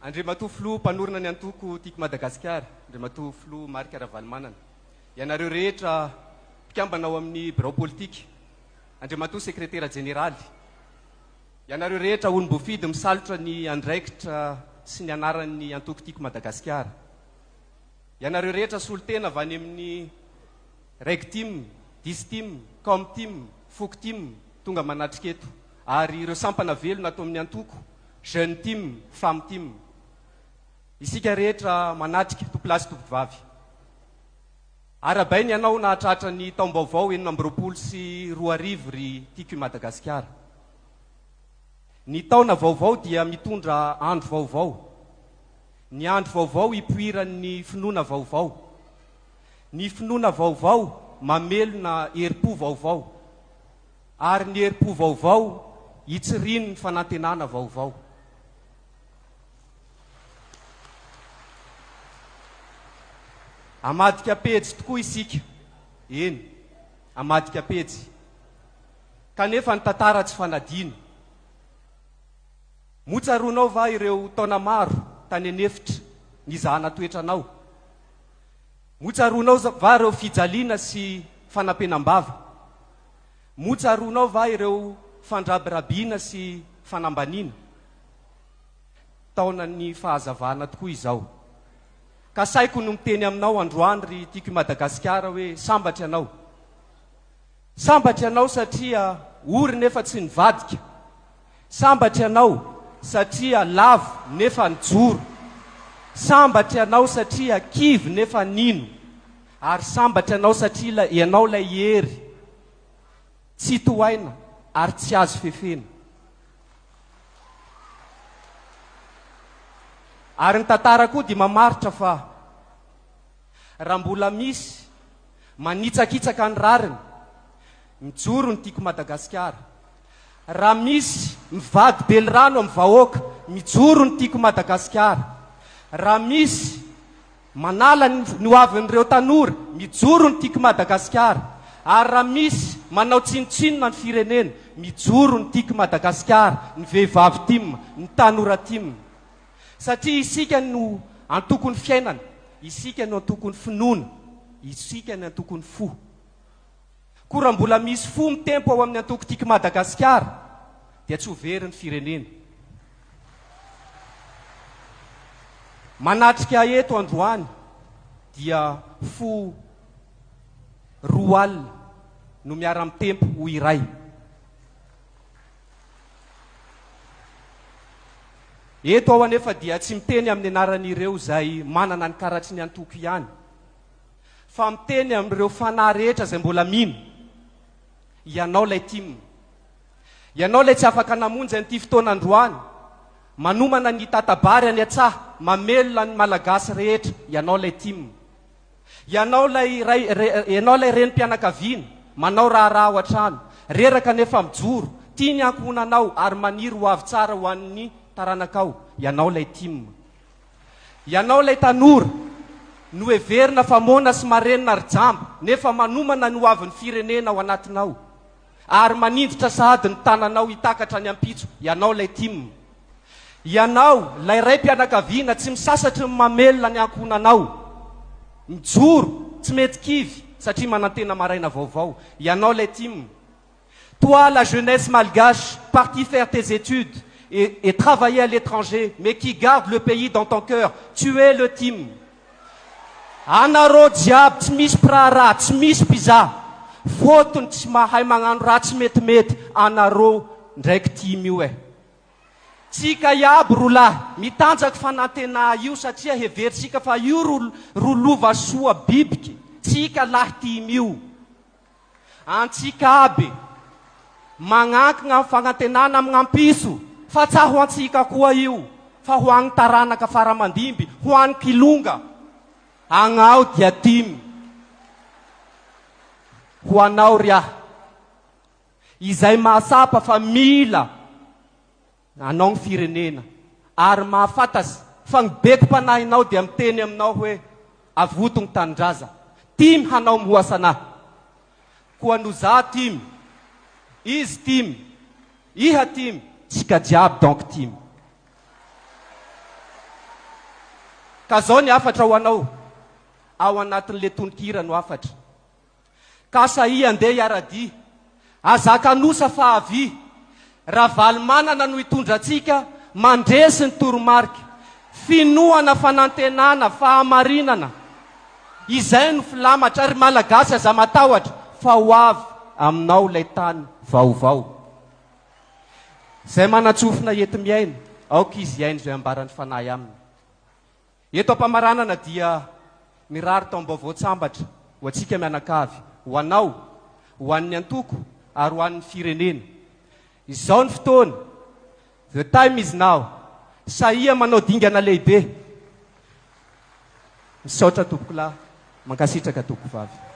Andriamatoa Filoha mpanorona ny antoko tiako Madagasikara, Andriamatoa Filoha Marc Ravalomanana, ianareo rehetra mpikambana ao amin'ny birao politika, Andriamatoa sekretera jeneraly, ianareo rehetra olom-boafidy misalotra ny andraikitra sy ny anaran'ny antoko tiako Madagasikara, ianareo rehetra solotena avy any amin'ny reg team, dis team, com team, fok team tonga manatrika eto, ary ireo sampana velona atao amin'ny antoko, jeune team, femme team. Isika rehetra manatrika topilasy topovavy. Arabainy ianao nahatratra ny taom-baovao 2024 sy 2025 ry tiako Madagasikara. Ny taona vaovao dia mitondra andro vaovao. Ny andro vaovao ipoiran'ny finoana vaovao. Ny finoana vaovao mamelona herim-po vaovao. Ary ny herim-po vaovao itsirino ny fanantenana vaovao. Amadika pejy tokoa isika. Eny, amadika pejy. Kanefa ny tantara tsy fanadino. Motsaronao va ireo taona maro tany anefitra nizahana toetranao? Motsaronao va ireo fijaliana sy fanampenam-bava? Motsaronao va ireo fandrabirabiana sy fanambaniana? Taona ny fahazavana tokoa izao. Ka saiko no miteny aminao androany ry tiako Madagasikara hoe sambatra ianao. Sambatra ianao satria ory nefa tsy nivadika. Sambatra ianao satria lavo nefa nijoro. Sambatra ianao satria kivy nefa nino. Ary sambatra ianao satria ianao lay hery. Tsy toaina ary tsy azo fefena. Ary ny tantara koa dia mamaritra fa raha mbola misy manitsakitsaka ny rariny, mijoro ny tiako Madagasikara. Raha misy mivady belirano amin'ny vahoaka, mijoro ny tiako Madagasikara. Raha misy manala ny hoavin'ireo tanora, mijoro ny tiako Madagasikara. Ary raha misy manao tsinotsinona ny firenena, mijoro ny tiako Madagasikara, ny vehivavy tim, ny tanora tim. Satria isika no antoko ny fiainana, isika no antoko ny finoana, isika no antoko ny fo. Koa raha mbola misy fo mitempo ao amin'ny antoko tiako Madagasikara, dia tsy ho very ny firenena. Manatrika eto androany dia fo roa alina no miara-mitempo ho iray. Eto ao anefa dia tsy miteny amin'ny anaran'ireo izay manana ny karatry ny antoko ihany, fa miteny amin'ireo fanahy rehetra izay mbola mino. Ianao lay tim, ianao lay tsy afaka namonjy an'ity fotoanandroany, manomana ny tatabary any antsaha, mamelona ny malagasy rehetra, ianao lay tim. Ianao lay renim-pianakaviana, manao raha ao an-trano, reraka nefa mijoro, tia ny ankohonanao ary maniry ho avy tsara ho an'ny taranakao, ianao lay tim. Ianao lay tanora no heverina famona sy marenina ry jamba, nefa manomana ny hoavin'ny firenena ao anatinao, ary manindrotra sahady ny tananao hitakatra ny ampitso, ianao lay tim. Ianao lay raim-pianakaviana tsy misasatry ny mamelona ny ankohonanao, mijoro tsy mety kivy satria manantena maraina vaovao, ianao lay tim. Toi la jeunesse malgache, parti faire tes études et travailler à l'étranger, mais qui garde le pays dans ton cœur, tu es le tim. Anareo jiaby tsy misy mpiraharaha, tsy misy mpizaha, fotony tsy mahay magnano raha tsy metimety, anareo ndraiky tim io e. Tsika iaby rolahy mitanjaky fanantena io satria heveritsika fa io ro lova soa bibiky, tsika lahy tim io. Antsika aby magnankina amin'ny fanantenana amin'ny ampiso, fa tsa ho antsika koa io, fa ho an'ny taranaka faramandimby, ho an'ny kilonga. Agnao dia tim. Ho anao ry aho, izay mahasapa fa mila anao ny firenena, ary mahafantasy fa ny bekom-panahinao dia miteny aminao hoe avotony tanindrazana. Tim hanao mihoasanahy. Koa no za tim, izy tim, iha tim, tsika jiaby donc tim. ka zao ny afatra ho anao ao anatin'le tononkira no afatra ka sahi andeha iaradi azaka nosa fa avy raha valy manana no hitondra atsika mandresy ny toromarika finoana fanantenana fahamarinana izay no filamatra ary malagasy aza matahotra fa ho avy aminao lay tany vaovao zay manatsofina ety miaina aoka izy iaino zay ambarany fanahy aminy eto ampamaranana dia mirary tao mbaovao tsambatra ho atsika mianakavy ho anao ho an'ny antoko ary ho an'ny firenena izao ny fotoana the time is now sahia manao dingana lehibe misaotra tompoko lahy mankasitraka tompoko vavy